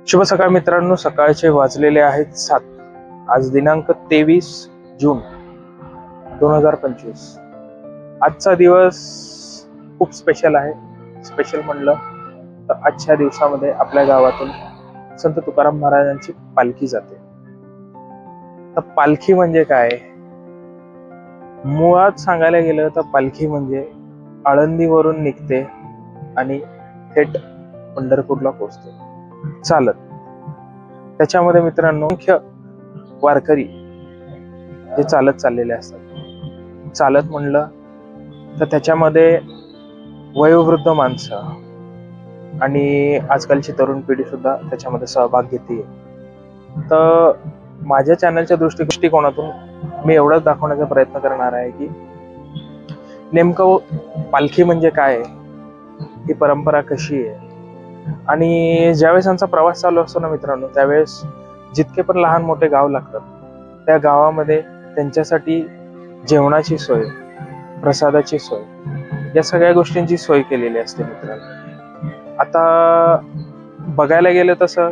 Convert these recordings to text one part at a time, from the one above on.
शुभ सकाळ मित्रांनो, सकाळचे वाजलेले आहेत 7। आज दिनांक 23 जून 2025। आजचा दिवस खूप स्पेशल आहे। स्पेशल म्हणलं तर आजच्या दिवसामध्ये आपल्या गावातून संत तुकाराम महाराजांची पालखी जाते। तर पालखी म्हणजे काय, मुळात सांगायला गेलं तर पालखी म्हणजे आळंदीवरून निघते आणि थेट पंढरपूरला पोहोचते चालत। त्याच्यामध्ये मित्रांनो मुख्य वारकरी जे चालत चाललेले असतात। चालत म्हणलं तर त्याच्यामध्ये वयोवृद्ध माणसं आणि आजकालची तरुण पिढी सुद्धा त्याच्यामध्ये सहभाग घेते। तर माझ्या चॅनलच्या दृष्टिकोनातून मी एवढंच दाखवण्याचा प्रयत्न करणार आहे की नेमकं पालखी म्हणजे काय, ही परंपरा कशी आहे। आणि ज्यावेळेस यांचा प्रवास चालू असतो ना मित्रांनो, त्यावेळेस जितके पण लहान मोठे गाव लागतात त्या गावामध्ये त्यांच्यासाठी जेवणाची सोय, प्रसादाची सोय, या सगळ्या गोष्टींची सोय केलेली असते मित्रांनो। आता बघायला गेलं तसं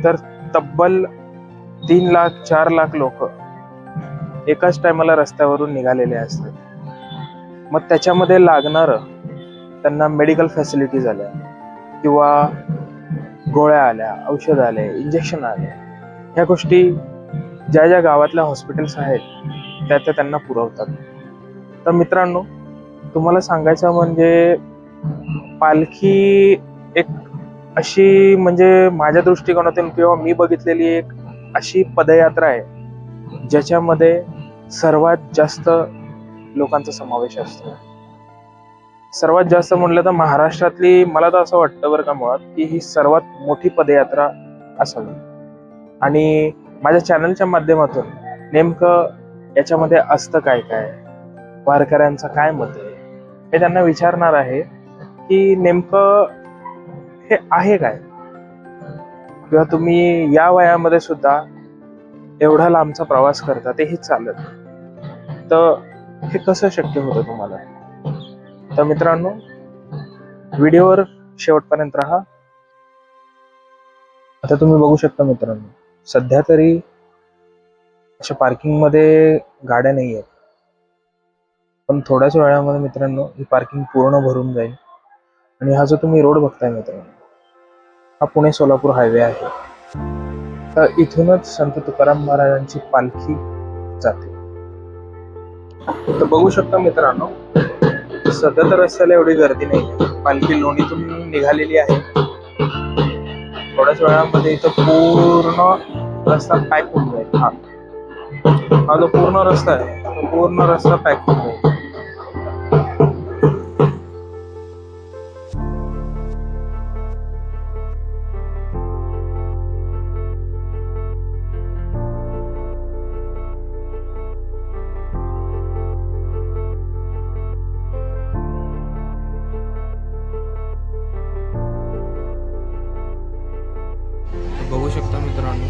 तर तब्बल 3 लाख 4 लाख लोक एकाच टायमाला रस्त्यावरून निघालेले असतात। मग त्याच्यामध्ये लागणारं त्यांना मेडिकल फॅसिलिटीज आल्या किंवा गोळ्या आल्या, औषध आले, इंजेक्शन आले, ह्या गोष्टी ज्या ज्या गावातल्या हॉस्पिटल्स आहेत त्या त्यांना पुरवतात। तर मित्रांनो, तुम्हाला सांगायचं म्हणजे पालखी एक अशी म्हणजे माझ्या दृष्टिकोनातून किंवा मी बघितलेली एक अशी पदयात्रा आहे ज्याच्यामध्ये सर्वात जास्त लोकांचा समावेश असतो। सर्वात जास्त म्हणलं तर महाराष्ट्रातली, मला तर असं वाटतं बरं का मुळात, की ही सर्वात मोठी पदयात्रा असावी। आणि माझ्या चॅनलच्या माध्यमातून नेमकं याच्यामध्ये असतं काय काय, वारकऱ्यांचं काय मत आहे, हे त्यांना विचारणार आहे की नेमकं हे आहे काय, किंवा तुम्ही या वयामध्ये सुद्धा एवढा लांबचा प्रवास करता तेही चालत, तर हे कसं शक्य होतं तुम्हाला। तर मित्रांनो, व्हिडिओवर शेवटपर्यंत राहा। आता तुम्ही बघू शकता मित्रांनो, सध्या तरी अशा पार्किंग मध्ये गाड्या नाही आहेत, पण थोड्याच वेळामध्ये मित्रांनो ही पार्किंग पूर्ण भरून जाईल। आणि हा जो तुम्ही रोड बघताय मित्रांनो, हा पुणे सोलापूर हायवे आहे। तर इथूनच संत तुकाराम महाराजांची पालखी जाते। तर बघू शकता मित्रांनो, सध्या तर रस्त्याला एवढी गर्दी नाही, पालखी लोणीतून निघालेली आहे। थोड्याच वेळामध्ये इथं पूर्ण रस्ता पॅक होऊन जाईल। हा जो पूर्ण रस्ता आहे, तो पूर्ण रस्ता पॅक होऊन जाईल। बघू शकता मित्रांनो,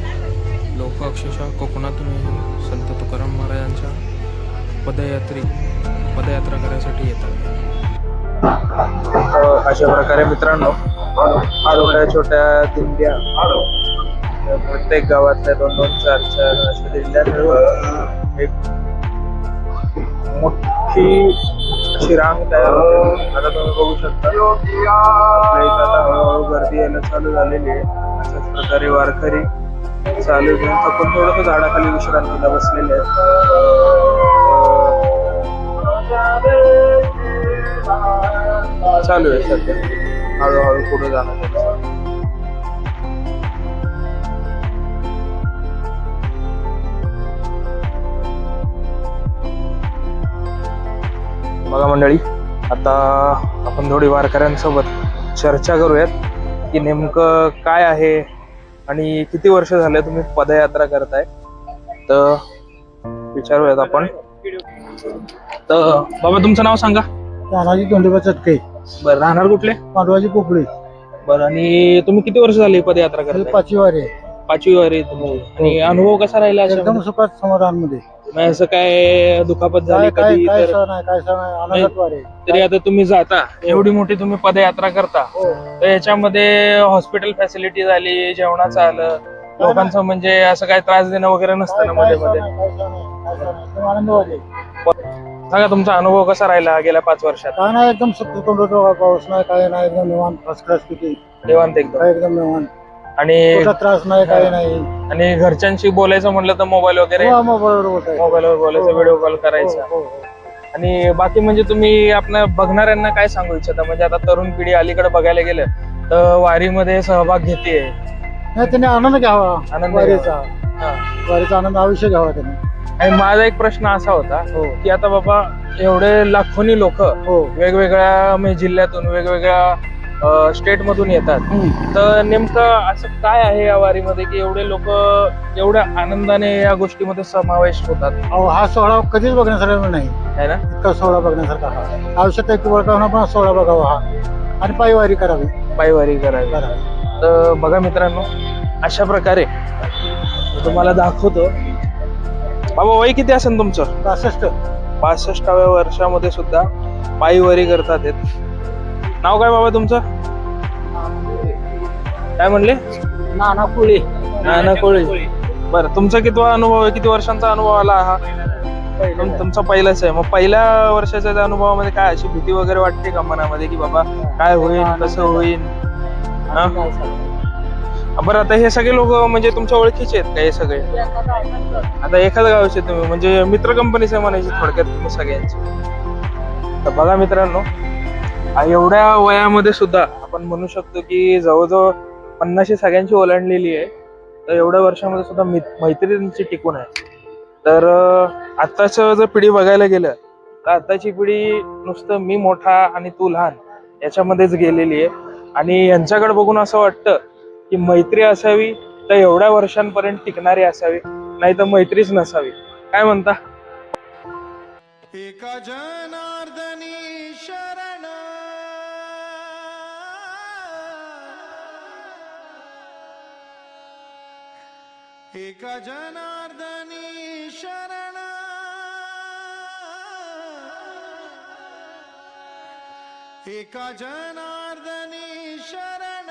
लोक अक्षरशः कोकणातूनही संत तुकाराम महाराजांच्या पदयात्रा करायसाठी येतात। अशा प्रकारे मित्रांनो छोट्या छोट्या दिंड्या प्रत्येक गावातल्या 2-2, 4-4 अशा दिंड्या मिळून एक मोठी अशी रांग तयार होते। आता तुम्ही बघू शकता आपल्या इथं आता हळूहळू गर्दी यायला चालू झालेली आहे। अशाच प्रकारे वारकरी चालू घेऊन थकून थोडंसं झाडाखाली विश्रांतीला बसलेले आहेत। चालू आहे सध्या हळूहळू पुढे जाणं त्यांचं। बघा मंडळी, आता आपण थोडी वारकऱ्यांसोबत चर्चा करूयात की नेमकं काय आहे आणि किती वर्ष झाले तुम्ही पदयात्रा करताय, तर विचारूयात आपण। तर बाबा, तुमचं नाव सांगा। तानाजी धोंडोबा चटके। बरं, राहणार कुठले? पांडवाची पोपळी। बरं, आणि तुम्ही किती वर्ष झाले पदयात्रा करताय? 5वी वारी आहे। 5वी वारी तुमची। आणि अनुभव कसा राहिला? एकदम सुखात समाधान मध्ये। मग असं काय दुखापत काय झाली काय कधी काय तर सण आहे काय सण आहे आनंदात वारी आहे. तरी आता तुम्ही जाता एवढी मोठी तुम्ही पदयात्रा करता हो. तर याच्यामध्ये हॉस्पिटल फॅसिलिटी झाली जेवणाचं आलं लोकांचं म्हणजे असं काय त्रास देणं वगैरे नसतं ना काय मध्ये सण मध्ये आहे, काय सण आहे, काय सण आहे. एकदम आनंद वारी आहे. सांगा तुमचा अनुभव कसा राहिला गेल्या 5 वर्षात काय नाही एकदम सत्तर पाऊस नाही काय नाही एकदम निवांत फर्स्ट क्लास किती निवांत एकदम काय एकदम निवांत आणि कुठला त्रास नाही काय नाही आणि घरच्यांशी बोलायचं म्हटलं तर मोबाईल वगैरे हो, मोबाईलवर बोलताय. मोबाईलवर बोलायचं हो, व्हिडिओ कॉल हो, करायचा हो, हो. आणि बाकी म्हणजे तुम्ही आपल्या बघणाऱ्यांना काय सांगू इच्छिता म्हणजे आता तरुण पिढी अलीकडे बघायला गेलं तर वारीमध्ये सहभाग घेते नाही त्यांनी आनंद घ्यावा आनंद वारीचा वारीचा आनंद आयुष्य घ्यावा त्यांनी. आणि माझा एक प्रश्न असा होता हो की आता बाबा एवढे लाखोनी लोक हो वेगवेगळ्या म्हणजे जिल्ह्यातून वेगवेगळ्या स्टेट मधून येतात तर नेमकं असं काय आहे या वारीमध्ये की एवढे लोक एवढ्या आनंदाने या गोष्टीमध्ये समावेश होतात अहो, हा सोहळा कधीच बघण्यासारखा नाही है ना इतका सोहळा बघण्यासारखा हा आयुष्यात एक वेळ का होणार पण हा सोहळा बघावा हा आणि पायी वारी करावी पायवारी करायला करावी. तर बघा मित्रांनो अशा प्रकारे मी तुम्हाला दाखवतो बाबा वय किती असेल तुमचं 65 65व्या वर्षामध्ये सुद्धा पायवारी करतात येत नाव काय बाबा तुमचं काय म्हणले नाना कुळे नाना कोळी बरं तुमचा कितवा अनुभव आहे किती वर्षांचा अनुभव आला हा तुमचा पहिलाच आहे मग पहिल्या वर्षाच्या त्या अनुभवामध्ये काय अशी भीती वगैरे वाटते का मनामध्ये की बाबा काय होईल कसं होईल हा? बरं आता हे सगळे लोक म्हणजे तुमच्या ओळखीचे आहेत का हे सगळे आता एखाद्या गावचे तुम्ही म्हणजे मित्र कंपनीचे म्हणायचे थोडक्यात तुम्ही सगळ्यांचे तर बघा मित्रांनो एवढ्या वयामध्ये सुद्धा आपण म्हणू शकतो की जवळजवळ 50 सगळ्यांची ओलांडलेली आहे तर एवढ्या वर्षामध्ये सुद्धा मैत्री त्यांची टिकून आहे तर आत्ताच जर पिढी बघायला गेलं तर आत्ताची पिढी नुसतं मी मोठा आणि तू लहान याच्यामध्येच गेलेली आहे आणि यांच्याकडे बघून असं वाटतं की मैत्री असावी तर एवढ्या वर्षांपर्यंत टिकणारी असावी नाही तर मैत्रीच नसावी काय म्हणता एका जनार्दनी शरण एका जनार्दनी शरण एका जनार्दनी शरण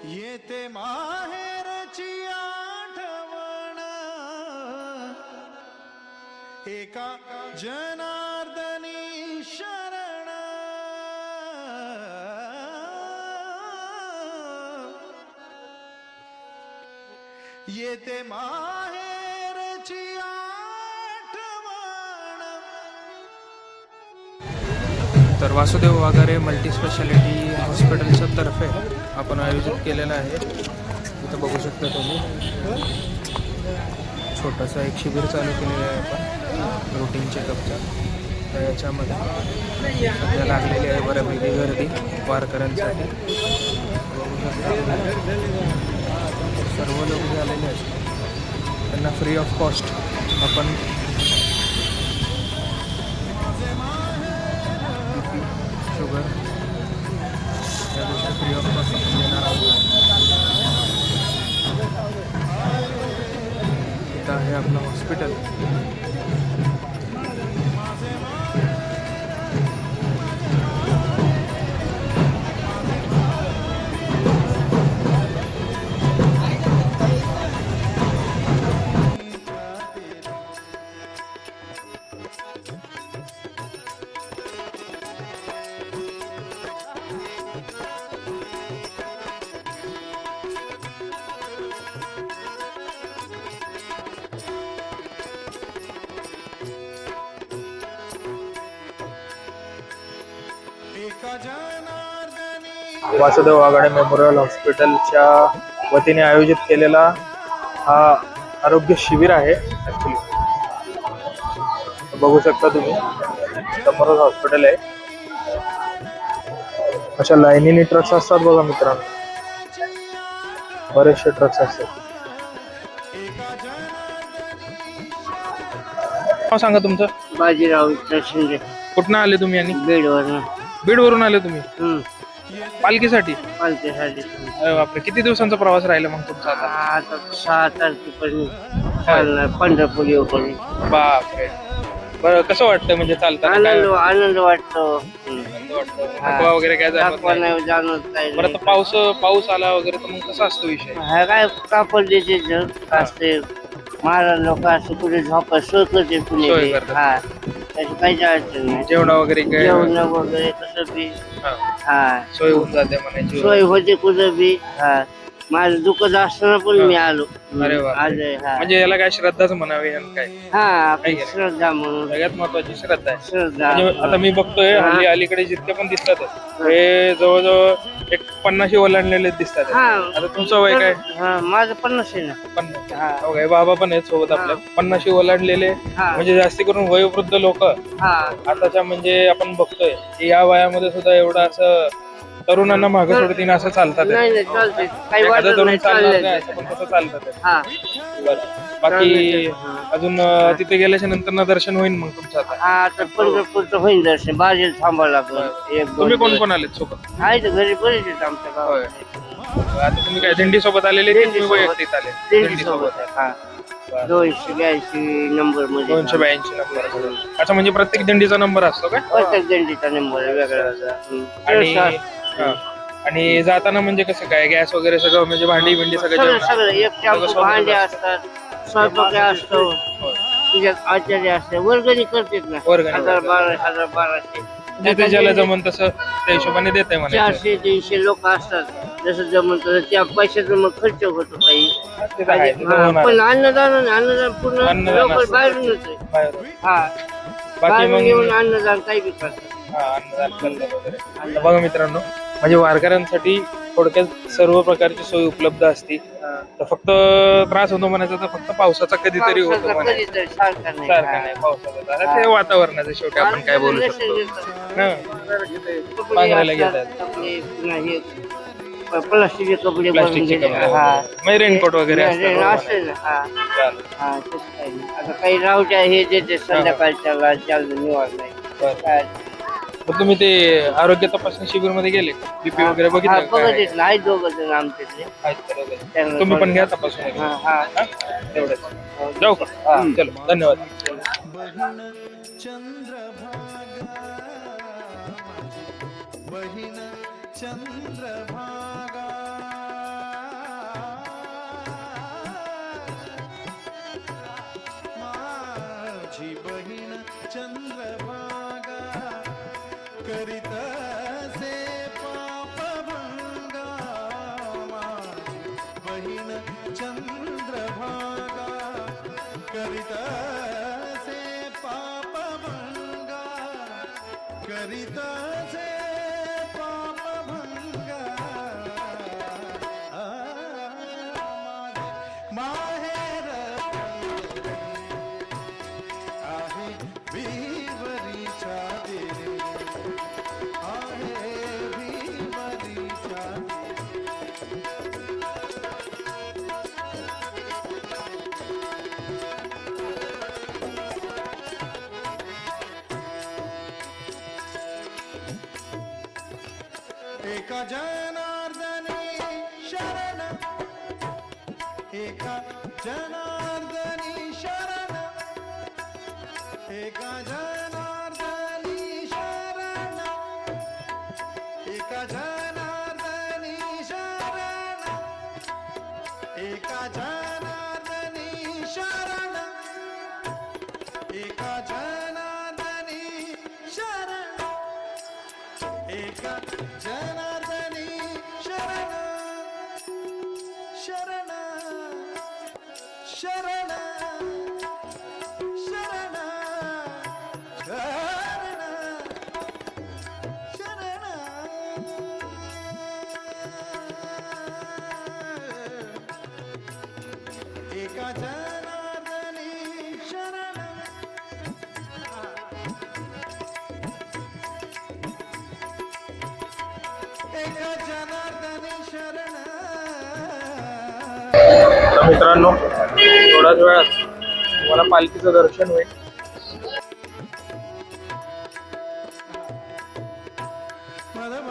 येते माहेरची आठवण एका जनार्दनी शरण येते माहेरची आठवण. तर वासुदेव वाघारे मल्टी स्पेशालिटी हॉस्पिटलच्या तर्फे आपण आयोजित केलेलं आहे इथं बघू शकता तुम्ही छोटासा एक शिबिर चालू केलेलं आहे आपण रुटीन चेकअपचा तर याच्यामध्ये सध्या लागलेली आहे बऱ्यापैकी गर्दी वारकऱ्यांसाठी बघू शकता सर्व लोक जे आलेले आहेत त्यांना फ्री ऑफ कॉस्ट आपण शुगर या गोष्टी फ्री ऑफ कॉस्ट देणार आहोत इथं आहे आपलं हॉस्पिटल एका जनार्दनी वासुदेव वाघाडे मेमोरियल हॉस्पिटलच्या वतीने आयोजित केलेला हा आरोग्य शिबिर आहे ऍक्च्युली बघू शकता तुम्ही समोरच हॉस्पिटल आहे अशा लाईनीने ट्रक्स असतात बघा मित्रांनो बरेचसे ट्रक्स असतात नाव सांगा तुमचं बाजीराव शिंदे कुठनं आले तुम्ही आणि बीडवरून बीड वरून आले तुम्ही पालखीसाठी? पालखीसाठी. अरे बापरे, किती दिवसांचा प्रवास राहिला मग तुमचा आता? आता 6 तारखेपर्यंत चालणार पंढरपूर येऊपर्यंत. बापरे. बरं, कसं वाटतं म्हणजे चालताना काय आनंद वाटतो. आनंद वाटतं? थकवा वगैरे काय जाणवत दाखवा नाही? नाही जाणवत काही बरं, नाही. आता पाऊस आला वगैरे तर मग कसा असतो विषय? हा काय कापड देते जग असते. महाराज लोक असते कुठे झोपा सोय करते कुणी सोय बी. करतात. हा त्याची काहीच अडचण नाही. जेवण वगैरे काय? जेवण वगैरे कसं बी. हा, हा सोय होऊन जाते म्हणायची. सोय होते कुठं बी. हा माझं दुखत असताना पण मी आलो. अरे वा. आलोय. हा म्हणजे याला काय श्रद्धाच म्हणावी आणि काय हा आहे आपली की नाही? श्रद्धा म्हणून. सगळ्यात महत्वाची श्रद्धा आहे. श्रद्धा म्हणजे आता मी बघतोय हा. हल्ली अलीकडे जितके पण दिसतात हे जवळजवळ एक 50 ओलांडलेले दिसतात. हा आता तुमचं वय काय? हा माझं 50 आहे ना. 50. हा. हो काय, बाबा पण आहेत सोबत आपल्या. 50 ओलांडलेले हा म्हणजे जास्ती करून वयोवृद्ध लोक हा आताच्या म्हणजे आपण बघतोय की या वयामध्ये सुद्धा एवढं असं तरुणांना मागे सोडतीन असं चालतात. नाही नाही चालते काही एखादा वाटत तरुण नाही चालणार चाललंय. नाही असं पण तसं चालतात. हा बरं, बाकी अजून तिथे गेल्याच्या नंतर ना दर्शन होईल मग तुमचं आता? हा आता पंढरपूरचं होईल दर्शन. बाजेल थांबावं लागलं एक तुम्ही कोण दोन कोण आलेत सोबत? आहे तर घरी बरेच आहेत आमच्या होय. गावात. आता तुम्ही काय दिंडी सोबत आलेले की तुम्ही दिंडी वैयक्तिक आले? दिंडी सोबत आहे. हा 282 नंबर मध्ये 282 नंबर. अच्छा, म्हणजे प्रत्येक दिंडीचा नंबर असतो का? प्रत्येक दिंडीचा नंबर वेगळा वेगळा. आणि सगळं हा. आणि जाताना म्हणजे कसं काय गॅस वगैरे सगळं म्हणजे भांडी भिंडी सगळं जेवण? सगळं एक टॅम्पो सगळं भांडे सोबत असतात. स्वयंपाक असतो. होय. तिच्यात आचार्य असते. वर्गणी करतात ना. वर्गणी 1200 जिथे ज्याला जमन तसं त्या हिशोबाने देते म्हणायचं. 400-300 लोक असतात. जसं जमन तसं त्या पैशाचा मग खर्च होतो काही. ते तर आहे, ते तर हा, होणार. पण अन्नदान पूर्ण अन्नदान लोक असतं. बाहेरूनच आहे. बाहेरून. हा बाकी बाहेरून मग येऊन अन्नदान काही बी करतात. हा, अन्नदान करतात वगैरे. आता बघा मित्रांनो, म्हणजे वारकऱ्यांसाठी थोडक्यात सर्व प्रकारची सोय उपलब्ध असते. तर फक्त त्रास होतो म्हणायचा तर फक्त पावसाचा कधीतरी होतो पावसाचा म्हणायचं. कधीतरी सारखा नाही. सारखा नाही पावसाचा. आता ते वातावरणाचं शेवटी आपण काय बोलू शकतो. हा. पांघरायला घेतात. आपले पुन्हा हे प्लास्टिकचे कपडे भरून प्लास्टिकचे गेले. कपडे हा वगैरे. मग रेनकोट वगैरे असतात. असते ना. हा चालेल. हा तेच काही नाही. आता काही रावट्या हे देते संध्याकाळच्या चालू निवाड नाही. बरं. काय मग तुम्ही ते आरोग्य तपासणी शिबिर मध्ये गेले? बीपी वगैरे हा बघितलं का? बघत येत नाही. दोघं जण आमच्यातले. आहेत का वगैरे? त्यांना तुम्ही पण घ्या तपासून वगैरे. हा हा हा? तेवढंच. जाऊ का? चलो, धन्यवाद. बहीण चंद्रभागा बहीण चंद्रभागा माझी बहीण चंद्रभागा करीत असे पापभंगा माझी बहीण चंद्रभागा करीत असे पापभंगा करीत असे पापभंगा माहेर आहे विवरीच्या देरे आहे विवरीच्या एका जनार्दनी शरण एका जनार्दनी शरण एका जनार्दनी शरण एका जनार्दनी शरण एका जनार्दनी शरण एका जनार्दनी शरण एका जनार्दनी शरण शरण शरण शरण शरण शरण एका जनार्दनी शरण एका जनार्दनी शरण तर मित्रांनो, थोड्याच वेळात तुम्हाला पालखीचं दर्शन होईल. मदम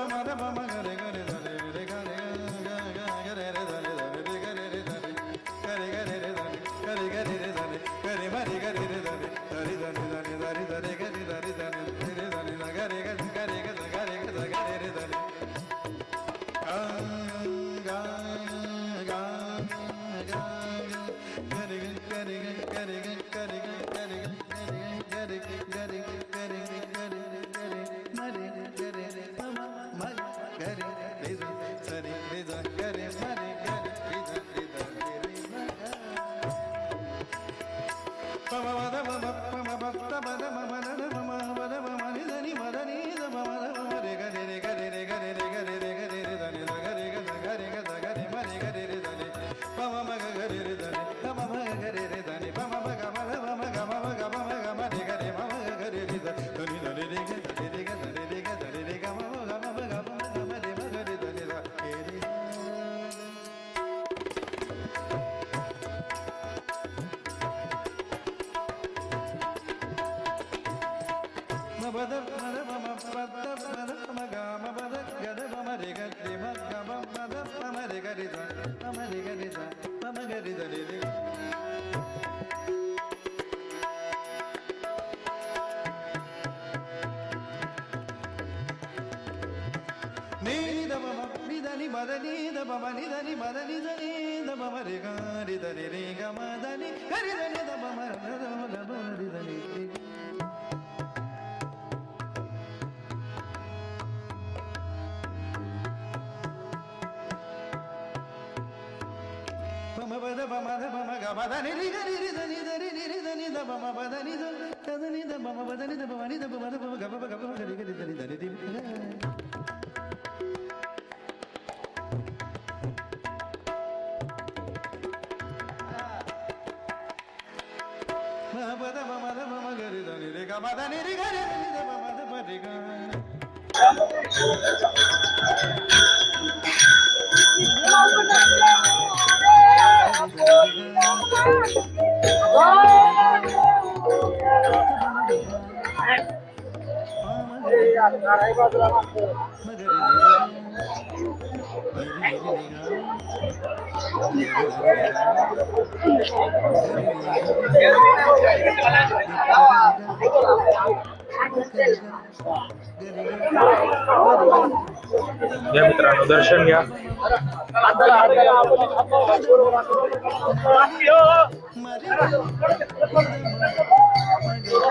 या मित्रांनो, दर्शन घ्या.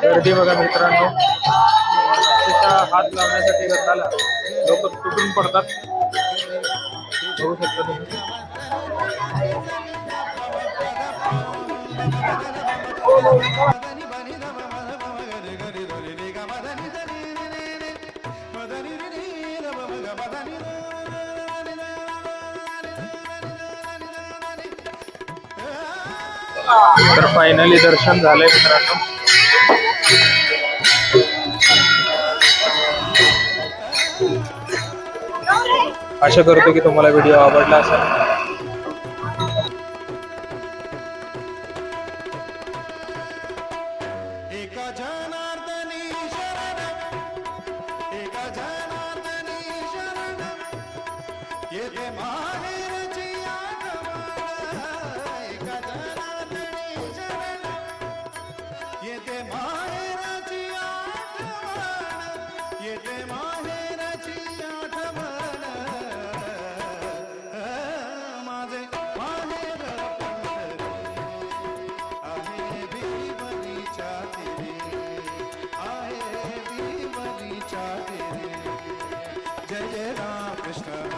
गर्दी बघा मित्रांनो, हात लावण्यासाठी गर्दाला लोक तुटून पडतात. बघू शकता तुम्ही. तर फायनली दर्शन झालंय मित्रांनो. आशा करतो की तुम्हाला व्हिडिओ आवडला असेल. एका जनार्दनी शरण, एका जनार्दनी शरण, येते माहेरची आठवण. एका जनार्दनी शरण, येते माहेरची आठवण, येते माहेरची आठवण. माझे माहेर आहे भीमनीच्या तीरी, आहे भीमनीच्या तीरी. जय जय राम कृष्ण